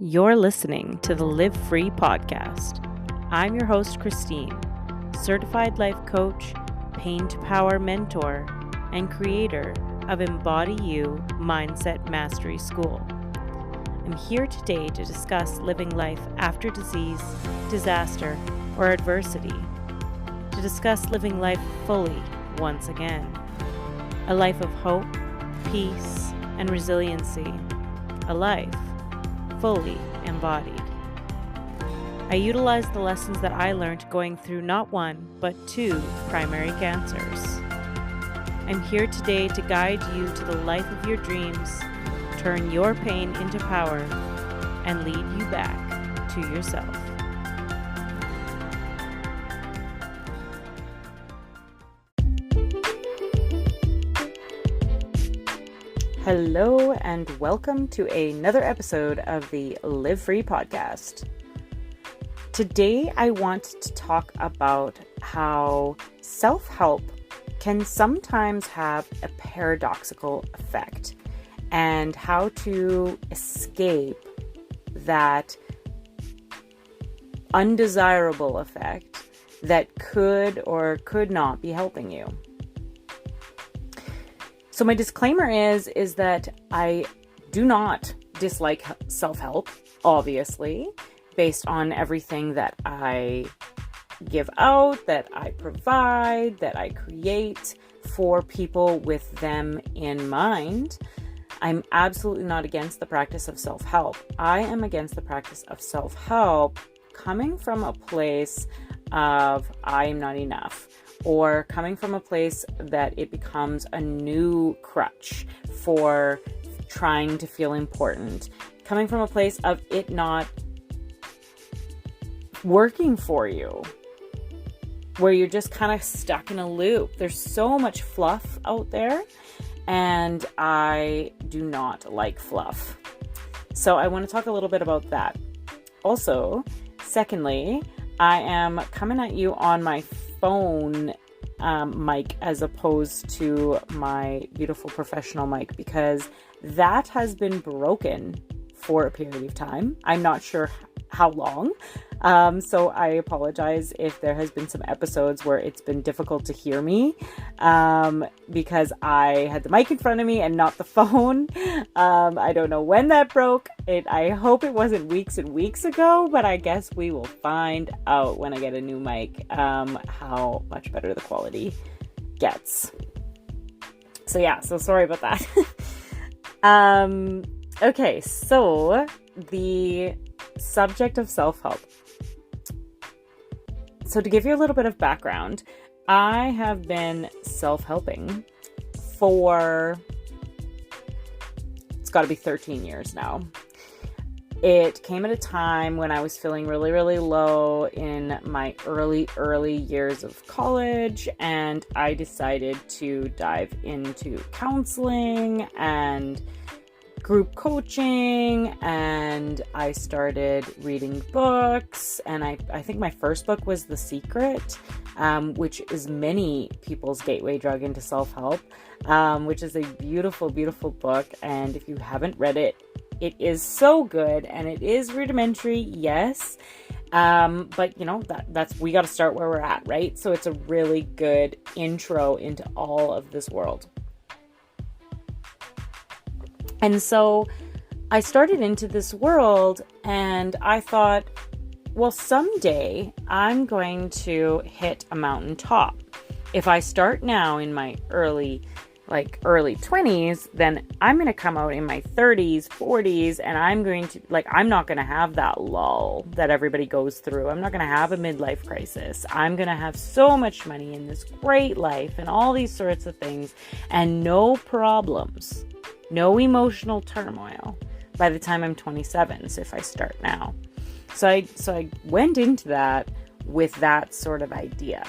You're listening to the Live Free podcast. I'm your host, Christine, certified life coach, pain to power mentor, and creator of Embody You Mindset Mastery School. I'm here today to discuss living life after disease, disaster, or adversity, to discuss living life fully once again, a life of hope, peace, and resiliency, a life fully embodied. I utilize the lessons that I learned going through not one, but two primary cancers. I'm here today to guide you to the life of your dreams, turn your pain into power, and lead you back to yourself. Hello and welcome to another episode of the Live Free podcast. Today I want to talk about how self-help can sometimes have a paradoxical effect and how to escape that undesirable effect that could or could not be helping you. So my disclaimer is that I do not dislike self-help, obviously, based on everything that I give out, that I provide, that I create for people with them in mind. I'm absolutely not against the practice of self-help. I am against the practice of self-help coming from a place of I am not enough, or coming from a place that it becomes a new crutch for trying to feel important, coming from a place of it not working for you, where you're just kind of stuck in a loop. There's so much fluff out there, and I do not like fluff. So I want to talk a little bit about that. Also, secondly, I am coming at you on my phone mic as opposed to my beautiful professional mic because that has been broken for a period of time. I'm not sure how long. So I apologize if there has been some episodes where it's been difficult to hear me because I had the mic in front of me and not the phone. I don't know when that broke. I hope it wasn't weeks and weeks ago, but I guess we will find out when I get a new mic how much better the quality gets. So sorry about that. Okay, so the subject of self-help. So to give you a little bit of background, I have been self-helping for, it's got to be 13 years now. It came at a time when I was feeling really, really low in my early years of college, and I decided to dive into counseling and group coaching, and I started reading books, and I think my first book was The Secret, which is many people's gateway drug into self-help, which is a beautiful, beautiful book, and if you haven't read it, it is so good, and it is rudimentary, yes, but you know, that's we got to start where we're at, right? So it's a really good intro into all of this world. And so I started into this world and I thought, well, someday I'm going to hit a mountaintop. If I start now in my early 20s, then I'm going to come out in my 30s, 40s, and I'm not going to have that lull that everybody goes through. I'm not going to have a midlife crisis. I'm going to have so much money in this great life and all these sorts of things and no problems. No emotional turmoil by the time I'm 27, so if I start now. So I went into that with that sort of idea.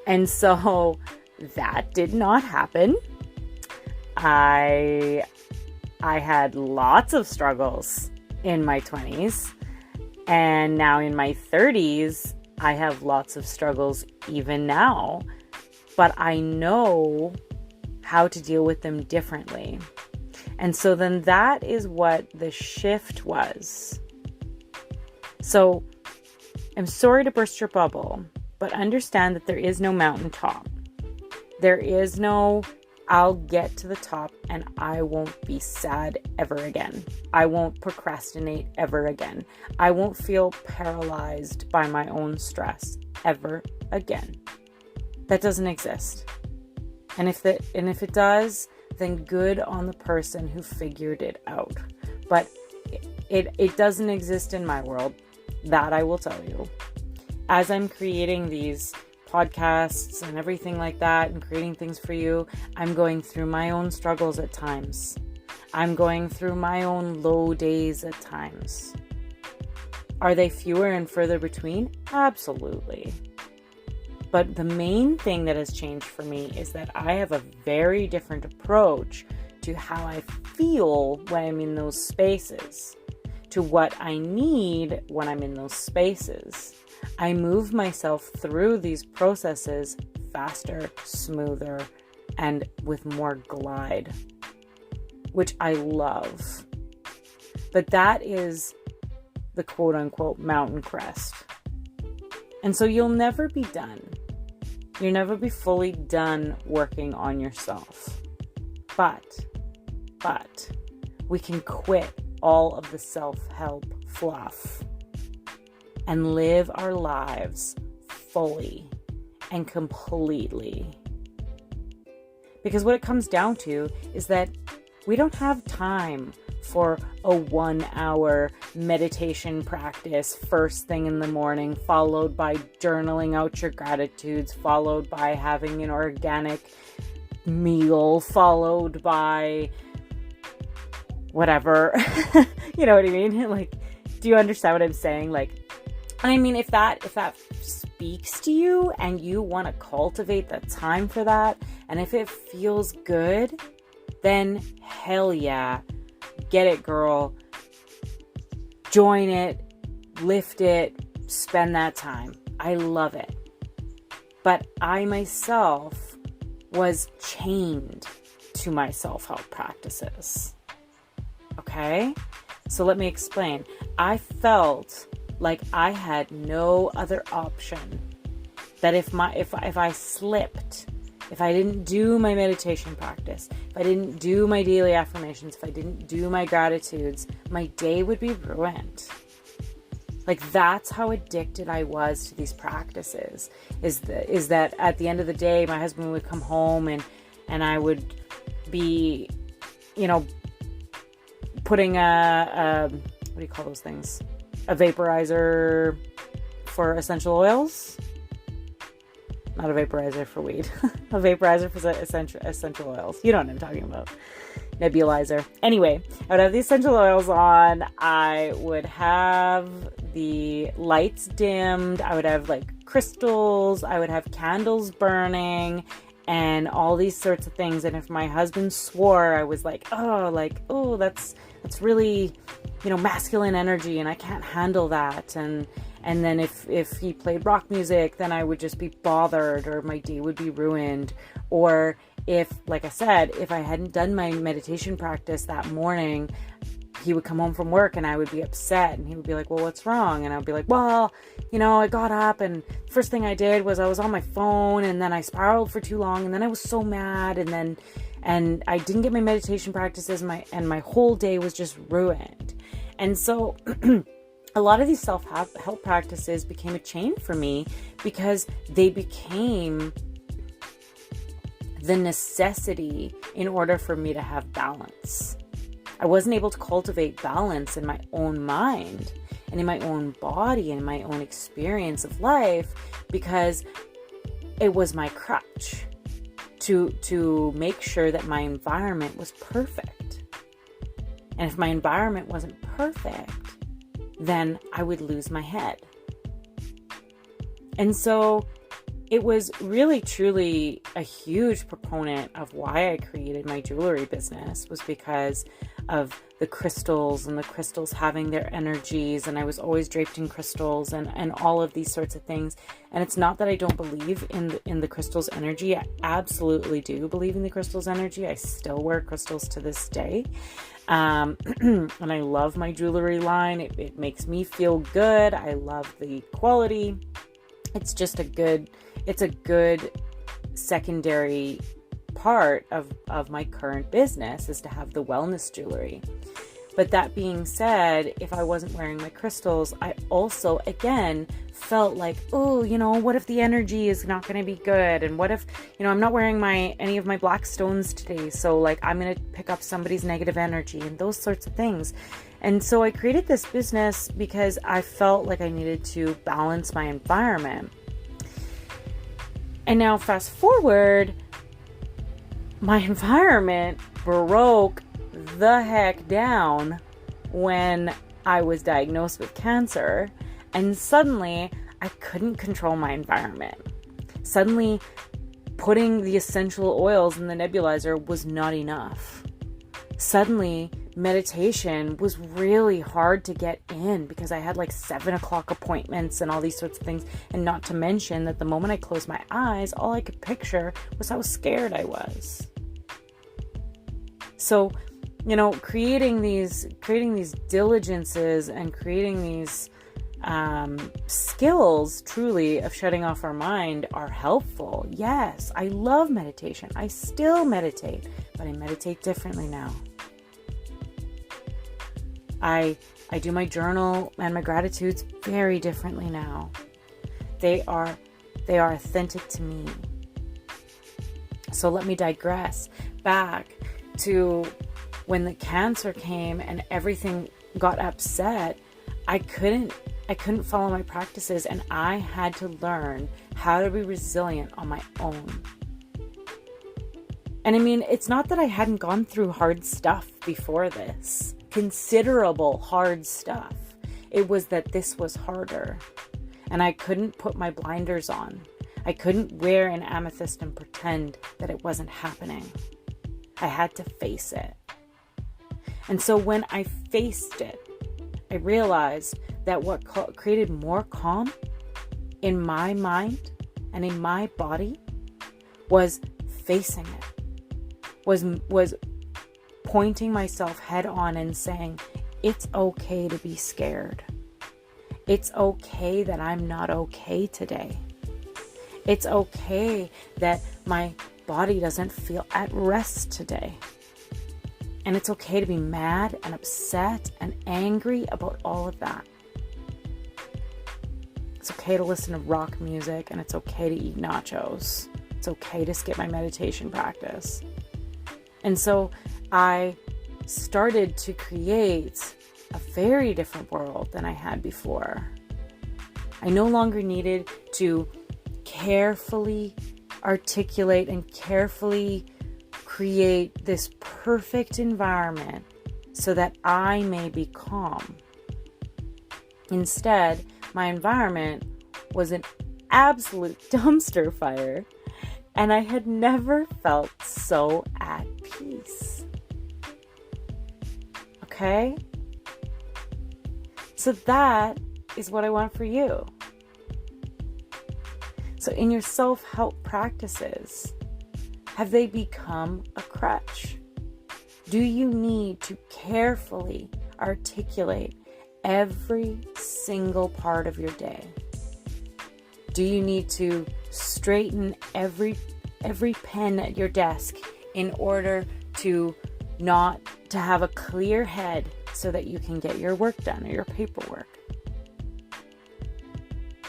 And so that did not happen. I had lots of struggles in my 20s, and now in my 30s, I have lots of struggles even now, but I know how to deal with them differently. And so then that is what the shift was. So I'm sorry to burst your bubble, but understand that there is no mountaintop. There is no, I'll get to the top and I won't be sad ever again. I won't procrastinate ever again. I won't feel paralyzed by my own stress ever again. That doesn't exist. And if it does, then good on the person who figured it out. But it doesn't exist in my world. That I will tell you. As I'm creating these podcasts and everything like that and creating things for you, I'm going through my own struggles at times. I'm going through my own low days at times. Are they fewer and further between? Absolutely. But the main thing that has changed for me is that I have a very different approach to how I feel when I'm in those spaces, to what I need when I'm in those spaces. I move myself through these processes faster, smoother, and with more glide, which I love. But that is the quote unquote mountain crest. And so you'll never be done. You'll never be fully done working on yourself. But we can quit all of the self-help fluff and live our lives fully and completely. Because what it comes down to is that we don't have time for a 1 hour meditation practice first thing in the morning, followed by journaling out your gratitudes, followed by having an organic meal, followed by whatever. You know what I mean? Like, do you understand what I'm saying? Like, I mean, if that speaks to you and you want to cultivate the time for that, and if it feels good, then hell yeah, get it, girl. Join it, lift it, spend that time. I love it. But I myself was chained to my self-help practices. Okay? So let me explain. I felt like I had no other option. That if I slipped, if I didn't do my meditation practice, if I didn't do my daily affirmations, if I didn't do my gratitudes, my day would be ruined. Like, that's how addicted I was to these practices. Is that at the end of the day, my husband would come home and I would be, putting a what do you call those things? A vaporizer for essential oils. Not a vaporizer for weed. A vaporizer for essential oils. You know what I'm talking about. Nebulizer. Anyway, I would have the essential oils on. I would have the lights dimmed. I would have like crystals. I would have candles burning and all these sorts of things. And if my husband swore, I was like, oh, that's really, masculine energy and I can't handle that. And then if he played rock music, then I would just be bothered or my day would be ruined. Or if, like I said, if I hadn't done my meditation practice that morning, he would come home from work and I would be upset and he would be like, well, what's wrong? And I'd be like, well, I got up and first thing I did was I was on my phone and then I spiraled for too long and then I was so mad and I didn't get my meditation practices and my whole day was just ruined. And so a lot of these self-help practices became a chain for me because they became the necessity in order for me to have balance. I wasn't able to cultivate balance in my own mind and in my own body and in my own experience of life because it was my crutch to make sure that my environment was perfect. And if my environment wasn't perfect, then I would lose my head. And so it was really, truly a huge proponent of why I created my jewelry business was because of the crystals and the crystals having their energies. And I was always draped in crystals and all of these sorts of things. And it's not that I don't believe in the crystal's energy. I absolutely do believe in the crystal's energy. I still wear crystals to this day. And I love my jewelry line. It makes me feel good. I love the quality. It's just a good secondary part of my current business is to have the wellness jewelry. But that being said, if I wasn't wearing my crystals, I also, again, felt like, oh, what if the energy is not going to be good? And what if, I'm not wearing any of my black stones today. So like, I'm going to pick up somebody's negative energy and those sorts of things. And so I created this business because I felt like I needed to balance my environment. And now fast forward, my environment broke the heck down when I was diagnosed with cancer, and suddenly I couldn't control my environment. Suddenly putting the essential oils in the nebulizer was not enough. Suddenly meditation was really hard to get in because I had like 7 o'clock appointments and all these sorts of things. And not to mention that the moment I closed my eyes, all I could picture was how scared I was. So, creating these diligences and creating these skills truly of shutting off our mind are helpful. Yes, I love meditation. I still meditate, but I meditate differently now. I do my journal and my gratitudes very differently now. They are authentic to me. So let me digress back to when the cancer came and everything got upset. I couldn't follow my practices, and I had to learn how to be resilient on my own. And I mean, it's not that I hadn't gone through hard stuff before this, considerable hard stuff. It was that this was harder, and I couldn't put my blinders on. I couldn't wear an amethyst and pretend that it wasn't happening. I had to face it. And so when I faced it, I realized that what created more calm in my mind and in my body was facing it, was pointing myself head on and saying, it's okay to be scared. It's okay that I'm not okay today. It's okay that my body doesn't feel at rest today. And it's okay to be mad and upset and angry about all of that. It's okay to listen to rock music, and it's okay to eat nachos. It's okay to skip my meditation practice. And so I started to create a very different world than I had before. I no longer needed to carefully articulate and carefully create this perfect environment so that I may be calm. Instead, my environment was an absolute dumpster fire, and I had never felt so at peace. Okay? So that is what I want for you. So in your self-help practices, have they become a crutch? Do you need to carefully articulate every single part of your day? Do you need to straighten every pen at your desk in order to have a clear head so that you can get your work done or your paperwork?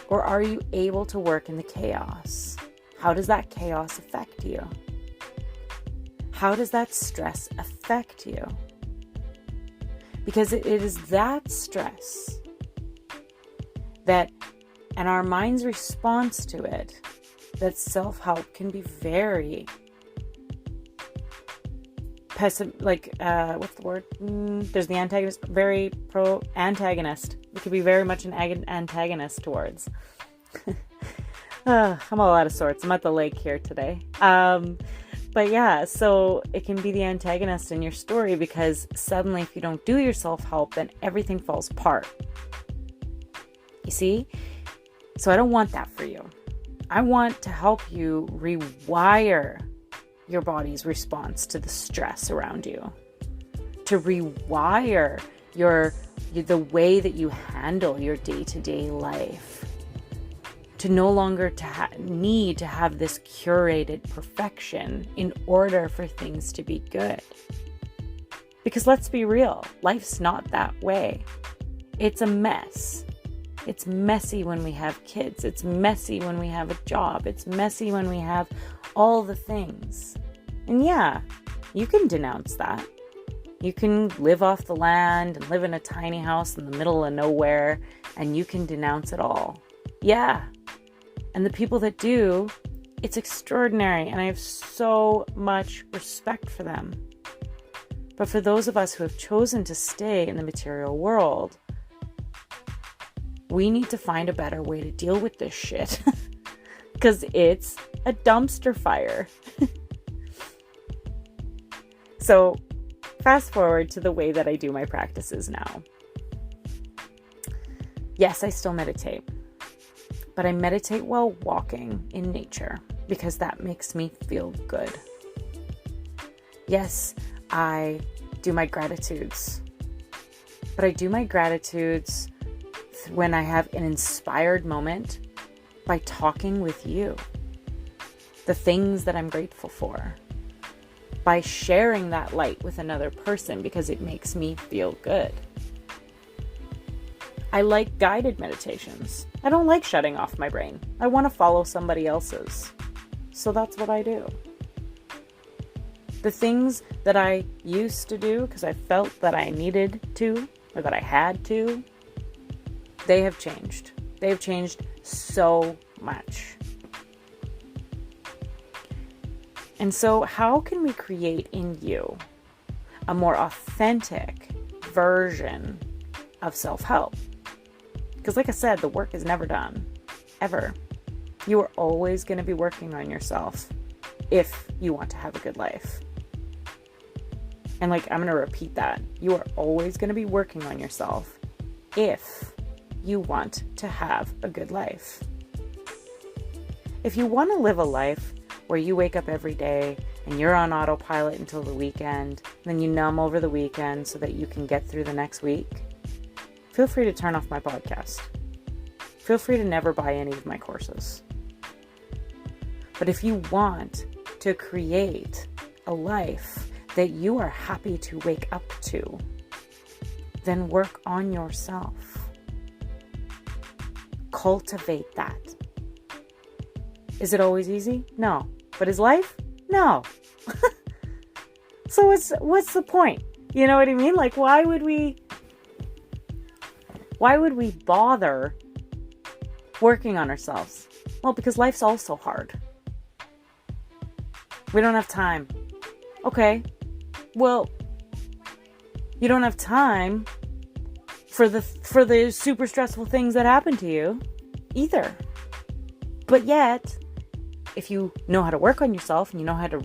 Or are you able to work in the chaos? How does that chaos affect you? How does that stress affect you? Because it is that stress and our mind's response to it, that self-help can be very what's the word? There's the antagonist, very pro-antagonist. It could be very much an antagonist towards. I'm all out of sorts. I'm at the lake here today. But yeah, so it can be the antagonist in your story, because suddenly if you don't do your self-help, then everything falls apart. You see? So I don't want that for you. I want to help you rewire your body's response to the stress around you. To rewire the way that you handle your day-to-day life. To no longer need to have this curated perfection in order for things to be good. Because let's be real, life's not that way. It's a mess. It's messy when we have kids. It's messy when we have a job. It's messy when we have all the things. And yeah, you can denounce that. You can live off the land and live in a tiny house in the middle of nowhere, and you can denounce it all. Yeah. And the people that do, it's extraordinary, and I have so much respect for them. But for those of us who have chosen to stay in the material world, we need to find a better way to deal with this shit. Because it's a dumpster fire. So, fast forward to the way that I do my practices now. Yes, I still meditate. But I meditate while walking in nature, because that makes me feel good. Yes, I do my gratitudes. But I do my gratitudes when I have an inspired moment by talking with you. The things that I'm grateful for. By sharing that light with another person, because it makes me feel good. I like guided meditations. I don't like shutting off my brain. I want to follow somebody else's. So that's what I do. The things that I used to do because I felt that I needed to, or that I had to, they have changed. They have changed so much. And so how can we create in you a more authentic version of self-help? Because like I said, the work is never done, ever. You are always going to be working on yourself if you want to have a good life. And I'm going to repeat that. You are always going to be working on yourself if you want to have a good life. If you want to live a life where you wake up every day and you're on autopilot until the weekend, then you numb over the weekend so that you can get through the next week, feel free to turn off my podcast. Feel free to never buy any of my courses. But if you want to create a life that you are happy to wake up to, then work on yourself. Cultivate that. Is it always easy? No. But is life? No. So what's the point? You know what I mean? Why would we bother working on ourselves? Well, because life's also hard. We don't have time. Okay. Well, you don't have time for the super stressful things that happen to you either. But yet, if you know how to work on yourself and you know how to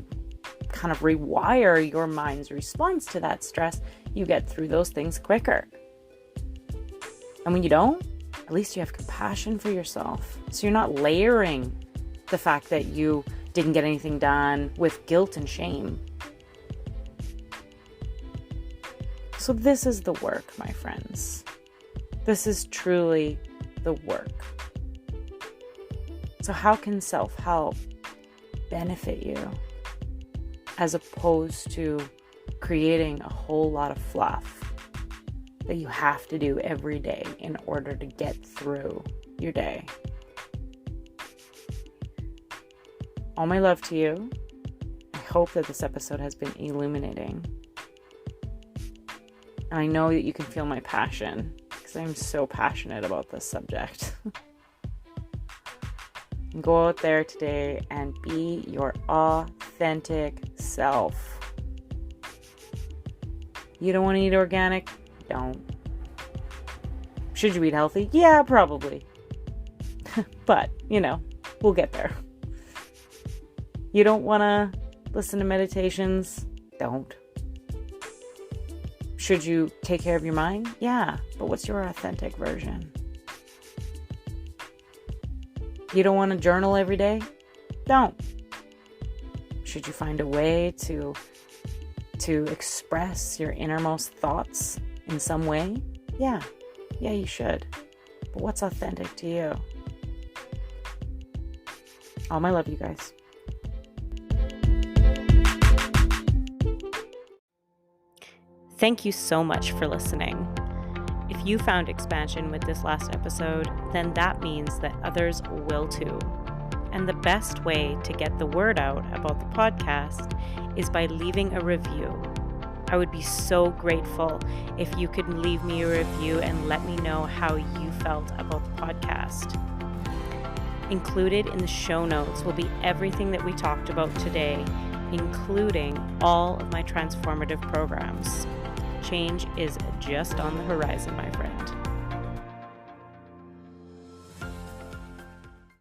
kind of rewire your mind's response to that stress, you get through those things quicker. And when you don't, at least you have compassion for yourself. So you're not layering the fact that you didn't get anything done with guilt and shame. So this is the work, my friends. This is truly the work. So how can self-help benefit you as opposed to creating a whole lot of fluff that you have to do every day in order to get through your day? All my love to you. I hope that this episode has been illuminating. And I know that you can feel my passion because I'm so passionate about this subject. Go out there today and be your authentic self. You don't want to eat organic? Don't. Should you eat healthy? Yeah, probably. But, we'll get there. You don't want to listen to meditations? Don't. Should you take care of your mind? Yeah, but what's your authentic version? You don't want to journal every day? Don't. Should you find a way to express your innermost thoughts in some way? Yeah, you should. But what's authentic to you? All my love, you guys. Thank you so much for listening. If you found expansion with this last episode, then that means that others will too. And the best way to get the word out about the podcast is by leaving a review. I would be so grateful if you could leave me a review and let me know how you felt about the podcast. Included in the show notes will be everything that we talked about today, including all of my transformative programs. Change is just on the horizon, my friend.